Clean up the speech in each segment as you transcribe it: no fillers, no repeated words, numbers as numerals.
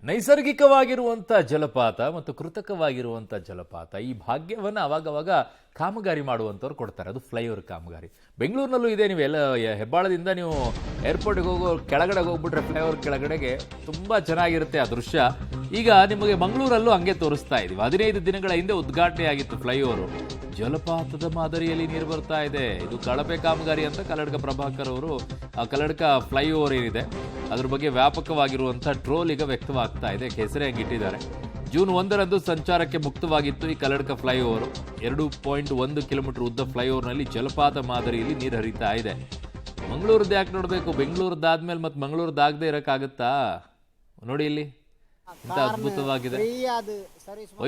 ನೈಸರ್ಗಿಕವಾಗಿರುವಂಥ ಜಲಪಾತ ಮತ್ತು ಕೃತಕವಾಗಿರುವಂಥ ಜಲಪಾತ ಈ ಭಾಗ್ಯವನ್ನು ಅವಾಗವಾಗ ಕಾಮಗಾರಿ ಮಾಡುವಂಥವ್ರು ಕೊಡ್ತಾರೆ. ಅದು ಫ್ಲೈಓವರ್ ಕಾಮಗಾರಿ. ಬೆಂಗಳೂರಿನಲ್ಲೂ ಇದೆ. ನೀವು ಎಲ್ಲ ಹೆಬ್ಬಾಳದಿಂದ ನೀವು ಏರ್ಪೋರ್ಟ್ಗೆ ಹೋಗೋ ಕೆಳಗಡೆ ಹೋಗ್ಬಿಟ್ರೆ ಫ್ಲೈಓವರ್ ಕೆಳಗಡೆಗೆ ತುಂಬ ಚೆನ್ನಾಗಿರುತ್ತೆ ಆ ದೃಶ್ಯ. ಈಗ ನಿಮಗೆ ಮಂಗಳೂರಲ್ಲೂ ಹಂಗೆ ತೋರಿಸ್ತಾ ಇದ್ದೀವಿ. 15 ದಿನಗಳ ಹಿಂದೆ ಉದ್ಘಾಟನೆ ಆಗಿತ್ತು ಫ್ಲೈಓವರು. ಜಲಪಾತದ ಮಾದರಿಯಲ್ಲಿ ನೀರು ಬರ್ತಾ ಇದೆ. ಇದು ಕಳಪೆ ಕಾಮಗಾರಿ ಅಂತ ಕಲ್ಲಡ್ಕ ಪ್ರಭಾಕರ್ ಅವರು ಕಲ್ಲಡ್ಕ ಫ್ಲೈಓವರ್ ಏನಿದೆ ಅದ್ರ ಬಗ್ಗೆ ವ್ಯಾಪಕವಾಗಿರುವಂಥ ಟ್ರೋಲ್ ಈಗ ವ್ಯಕ್ತವಾಗ್ತಾ ಇದೆ. ಹೆಸರೇ ಹಂಗಿಟ್ಟಿದ್ದಾರೆ. ಜೂನ್ 1ರಂದು ಸಂಚಾರಕ್ಕೆ ಮುಕ್ತವಾಗಿತ್ತು ಈ ಕಲ್ಲಡ್ಕ ಫ್ಲೈಓವರ್. 2.1 ಕಿಲೋಮೀಟರ್ ಉದ್ದ ಫ್ಲೈಓವರ್ನಲ್ಲಿ ಜಲಪಾತ ಮಾದರಿಯಲ್ಲಿ ನೀರು ಹರಿತಾ ಇದೆ. ಮಂಗಳೂರದ್ದು ಯಾಕೆ ನೋಡಬೇಕು? ಬೆಂಗಳೂರದ್ದಾದ್ಮೇಲೆ ಮತ್ತೆ ಮಂಗಳೂರದ್ದಾಗದೆ ಇರೋಕ್ಕಾಗತ್ತಾ? ನೋಡಿ ಇಲ್ಲಿ ಇಂಥ ಅದ್ಭುತವಾಗಿದೆ.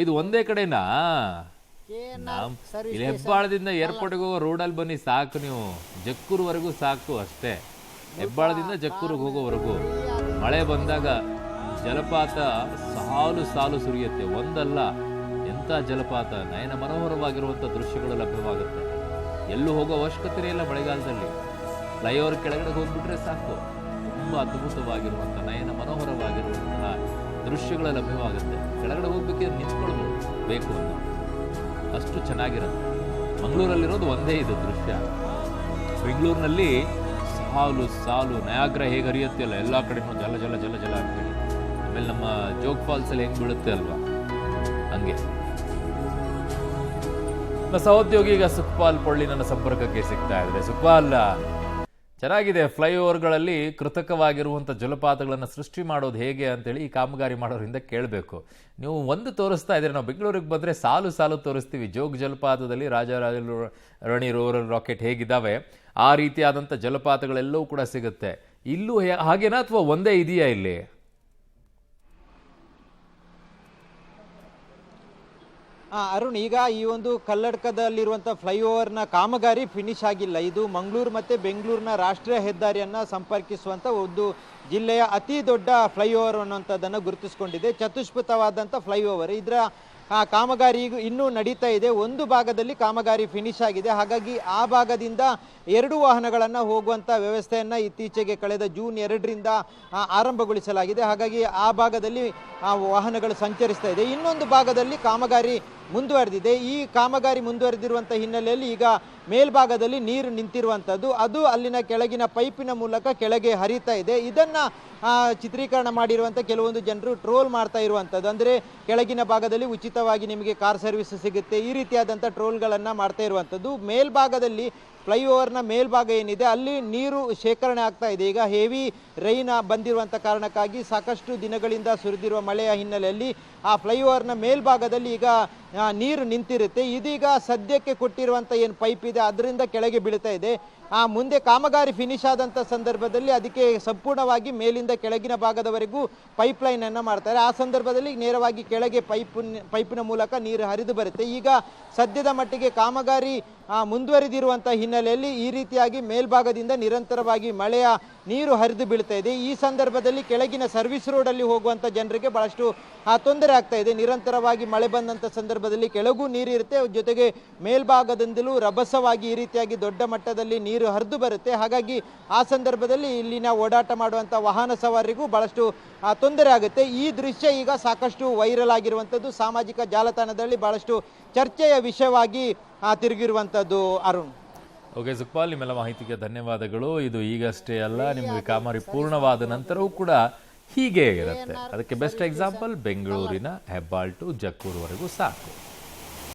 ಇದು ಒಂದೇ ಕಡೆನಾ? ಇಲ್ಲಿ ಹೆಬ್ಬಾಳದಿಂದ ಏರ್ಪೋರ್ಟ್ಗೆ ಹೋಗೋ ರೋಡಲ್ಲಿ ಬನ್ನಿ ಸಾಕು, ನೀವು ಜಕ್ಕೂರ್ವರೆಗೂ ಸಾಕು ಅಷ್ಟೇ. ಹೆಬ್ಬಾಳದಿಂದ ಜಕ್ಕೂರಿಗೆ ಹೋಗೋವರೆಗೂ ಮಳೆ ಬಂದಾಗ ಜಲಪಾತ ಸಾಲು ಸಾಲು ಸುರಿಯುತ್ತೆ. ಒಂದಲ್ಲ, ಎಂಥ ಜಲಪಾತ, ನಯನ ಮನೋಹರವಾಗಿರುವಂಥ ದೃಶ್ಯಗಳು ಲಭ್ಯವಾಗುತ್ತೆ. ಎಲ್ಲೂ ಹೋಗೋ ಅವಶ್ಯಕತೆ ಇಲ್ಲ ಮಳೆಗಾಲದಲ್ಲಿ. ಫ್ಲೈಓವರ್ ಕೆಳಗಡೆ ಹೋಗ್ಬಿಟ್ರೆ ಸಾಕು, ತುಂಬ ಅದ್ಭುತವಾಗಿರುವಂಥ ನಯನ ಮನೋಹರವಾಗಿರುವಂತಹ ದೃಶ್ಯಗಳು ಲಭ್ಯವಾಗುತ್ತೆ. ಕೆಳಗಡೆ ಹೋಗ್ಬೇಕಿದ್ರೆ ನಿಂತ್ಕೊಳ್ಬೋದು ಬೇಕು ಅನ್ನೋ ಅಷ್ಟು ಚೆನ್ನಾಗಿರುತ್ತೆ. ಮಂಗಳೂರಲ್ಲಿರೋದು ಒಂದೇ ಇದು ದೃಶ್ಯ. ಬೆಂಗಳೂರಿನಲ್ಲಿ ಸಾಲು ಸಾಲು ನಯಾಗ್ರ ಹೇಗೆ ಹರಿಯುತ್ತೆ ಅಲ್ಲ, ಎಲ್ಲ ಕಡೆನೂ ಜಲ ಜಲ ಜಲ ಜಲ ಅಂತೇಳಿ. ಆಮೇಲೆ ನಮ್ಮ ಜೋಗ್ ಫಾಲ್ಸಲ್ಲಿ ಹೆಂಗೆ ಬೀಳುತ್ತೆ ಅಲ್ವಾ, ಹಂಗೆ. ನಮ್ಮ ಸಹೋದ್ಯೋಗಿ ಈಗ ಸುಖಪಾಲ್ ಪೊಳ್ಳಿ ನನ್ನ ಸಂಪರ್ಕಕ್ಕೆ ಸಿಗ್ತಾ ಇದ್ದಾರೆ. ಸುಖಪಾಲ್, ಚೆನ್ನಾಗಿದೆ. ಫ್ಲೈಓವರ್ಗಳಲ್ಲಿ ಕೃತಕವಾಗಿರುವಂಥ ಜಲಪಾತಗಳನ್ನು ಸೃಷ್ಟಿ ಮಾಡೋದು ಹೇಗೆ ಅಂತೇಳಿ ಈ ಕಾಮಗಾರಿ ಮಾಡೋರಿಂದ ಕೇಳಬೇಕು. ನೀವು ಒಂದು ತೋರಿಸ್ತಾ ಇದ್ದೀರಿ, ನಾವು ಬೆಂಗಳೂರಿಗೆ ಬಂದರೆ ಸಾಲು ಸಾಲು ತೋರಿಸ್ತೀವಿ. ಜೋಗ್ ಜಲಪಾತದಲ್ಲಿ ರಾಣಿ ರೋರಲ್ ರಾಕೆಟ್ ಹೇಗಿದ್ದಾವೆ ಆ ರೀತಿಯಾದಂಥ ಜಲಪಾತಗಳೆಲ್ಲವೂ ಕೂಡ ಸಿಗುತ್ತೆ. ಇಲ್ಲೂ ಹಾಗೇನಾ ಅಥವಾ ಒಂದೇ ಇದೆಯಾ ಇಲ್ಲಿ? ಅರುಣ್, ಈಗ ಈ ಒಂದು ಕಲ್ಲಡ್ಕದಲ್ಲಿರುವಂಥ ಫ್ಲೈಓವರ್ನ ಕಾಮಗಾರಿ ಫಿನಿಶ್ ಆಗಿಲ್ಲ. ಇದು ಮಂಗಳೂರು ಮತ್ತು ಬೆಂಗಳೂರಿನ ರಾಷ್ಟ್ರೀಯ ಹೆದ್ದಾರಿಯನ್ನು ಸಂಪರ್ಕಿಸುವಂಥ ಒಂದು ಜಿಲ್ಲೆಯ ಅತಿ ದೊಡ್ಡ ಫ್ಲೈಓವರ್ ಅನ್ನುವಂಥದ್ದನ್ನು ಗುರುತಿಸಿಕೊಂಡಿದೆ. ಚತುಷ್ಪಥವಾದಂಥ ಫ್ಲೈಓವರ್. ಇದರ ಕಾಮಗಾರಿ ಇನ್ನೂ ನಡೀತಾ ಇದೆ. ಒಂದು ಭಾಗದಲ್ಲಿ ಕಾಮಗಾರಿ ಫಿನಿಶ್ ಆಗಿದೆ. ಹಾಗಾಗಿ ಆ ಭಾಗದಿಂದ 2 ವಾಹನಗಳನ್ನು ಹೋಗುವಂಥ ವ್ಯವಸ್ಥೆಯನ್ನು ಇತ್ತೀಚೆಗೆ ಕಳೆದ ಜೂನ್ 2ರಿಂದ ಆರಂಭಗೊಳಿಸಲಾಗಿದೆ. ಹಾಗಾಗಿ ಆ ಭಾಗದಲ್ಲಿ ವಾಹನಗಳು ಸಂಚರಿಸ್ತಾ ಇದೆ. ಇನ್ನೊಂದು ಭಾಗದಲ್ಲಿ ಕಾಮಗಾರಿ ಮುಂದುವರೆದಿದೆ. ಈ ಕಾಮಗಾರಿ ಮುಂದುವರೆದಿರುವಂಥ ಹಿನ್ನೆಲೆಯಲ್ಲಿ ಈಗ ಮೇಲ್ಭಾಗದಲ್ಲಿ ನೀರು ನಿಂತಿರುವಂಥದ್ದು, ಅದು ಅಲ್ಲಿನ ಕೆಳಗಿನ ಪೈಪಿನ ಮೂಲಕ ಕೆಳಗೆ ಹರಿತಾ ಇದೆ. ಇದನ್ನು ಚಿತ್ರೀಕರಣ ಮಾಡಿರುವಂಥ ಕೆಲವೊಂದು ಜನರು ಟ್ರೋಲ್ ಮಾಡ್ತಾ ಇರುವಂಥದ್ದು. ಅಂದರೆ ಕೆಳಗಿನ ಭಾಗದಲ್ಲಿ ಉಚಿತವಾಗಿ ನಿಮಗೆ ಕಾರ್ ಸರ್ವಿಸ್ ಸಿಗುತ್ತೆ, ಈ ರೀತಿಯಾದಂಥ ಟ್ರೋಲ್ಗಳನ್ನು ಮಾಡ್ತಾ ಇರುವಂಥದ್ದು. ಮೇಲ್ಭಾಗದಲ್ಲಿ ಫ್ಲೈಓವರ್ನ ಮೇಲ್ಭಾಗ ಏನಿದೆ ಅಲ್ಲಿ ನೀರು ಶೇಖರಣೆ ಆಗ್ತಾ ಇದೆ. ಈಗ ಹೆವಿ ರೈನ್ ಬಂದಿರುವಂಥ ಕಾರಣಕ್ಕಾಗಿ ಸಾಕಷ್ಟು ದಿನಗಳಿಂದ ಸುರಿದಿರುವ ಮಳೆಯ ಹಿನ್ನೆಲೆಯಲ್ಲಿ ಆ ಫ್ಲೈಓವರ್ನ ಮೇಲ್ಭಾಗದಲ್ಲಿ ಈಗ ನೀರು ನಿಂತಿರುತ್ತೆ. ಇದೀಗ ಸದ್ಯಕ್ಕೆ ಕೊಟ್ಟಿರುವಂಥ ಏನು ಪೈಪ್ ಇದೆ ಅದರಿಂದ ಕೆಳಗೆ ಬೀಳ್ತಾ ಇದೆ. ಮುಂದೆ ಕಾಮಗಾರಿ ಫಿನಿಶ್ ಆದಂಥ ಸಂದರ್ಭದಲ್ಲಿ ಅದಕ್ಕೆ ಸಂಪೂರ್ಣವಾಗಿ ಮೇಲಿಂದ ಕೆಳಗಿನ ಭಾಗದವರೆಗೂ ಪೈಪ್ಲೈನನ್ನು ಮಾಡ್ತಾರೆ. ಆ ಸಂದರ್ಭದಲ್ಲಿ ನೇರವಾಗಿ ಕೆಳಗೆ ಪೈಪಿನ ಮೂಲಕ ನೀರು ಹರಿದು ಬರುತ್ತೆ. ಈಗ ಸದ್ಯದ ಮಟ್ಟಿಗೆ ಕಾಮಗಾರಿ ಮುಂದುವರಿದಿರುವಂಥ ಹಿನ್ನೆಲೆಯಲ್ಲಿ ಈ ರೀತಿಯಾಗಿ ಮೇಲ್ಭಾಗದಿಂದ ನಿರಂತರವಾಗಿ ಮಳೆಯ ನೀರು ಹರಿದು ಬೀಳ್ತಾ ಇದೆ. ಈ ಸಂದರ್ಭದಲ್ಲಿ ಕೆಳಗಿನ ಸರ್ವಿಸ್ ರೋಡಲ್ಲಿ ಹೋಗುವಂಥ ಜನರಿಗೆ ಬಹಳಷ್ಟು ತೊಂದರೆ ಆಗ್ತಾ ಇದೆ. ನಿರಂತರವಾಗಿ ಮಳೆ ಬಂದಂಥ ಸಂದರ್ಭದಲ್ಲಿ ಕೆಳಗೂ ನೀರು ಇರುತ್ತೆ, ಜೊತೆಗೆ ಮೇಲ್ಭಾಗದಿಂದಲೂ ರಭಸವಾಗಿ ಈ ರೀತಿಯಾಗಿ ದೊಡ್ಡ ಮಟ್ಟದಲ್ಲಿ ನೀರು ಹರಿದು ಬರುತ್ತೆ. ಹಾಗಾಗಿ ಆ ಸಂದರ್ಭದಲ್ಲಿ ಇಲ್ಲಿನ ಓಡಾಟ ಮಾಡುವಂಥ ವಾಹನ ಸವಾರರಿಗೂ ಬಹಳಷ್ಟು ತೊಂದರೆ ಆಗುತ್ತೆ. ಈ ದೃಶ್ಯ ಈಗ ಸಾಕಷ್ಟು ವೈರಲ್ ಆಗಿರುವಂಥದ್ದು, ಸಾಮಾಜಿಕ ಜಾಲತಾಣದಲ್ಲಿ ಬಹಳಷ್ಟು ಚರ್ಚೆಯ ವಿಷಯವಾಗಿ ತಿರುಗಿರುವಂಥದ್ದು. ಅರುಣ್, ಓಕೆ ಸುಖಪಾಲ್, ನಿಮ್ಮೆಲ್ಲ ಮಾಹಿತಿಗೆ ಧನ್ಯವಾದಗಳು. ಇದು ಈಗಷ್ಟೇ ಅಲ್ಲ, ನಿಮಗೆ ಕಾಮಗಾರಿ ಪೂರ್ಣವಾದ ನಂತರವೂ ಕೂಡ ಹೀಗೆ ಇರುತ್ತೆ. ಅದಕ್ಕೆ ಬೆಸ್ಟ್ ಎಕ್ಸಾಂಪಲ್ ಬೆಂಗಳೂರಿನ ಹೆಬ್ಬಾಳ್ ಟು ಜಕ್ಕೂರ್ವರೆಗೂ ಸಾಕು.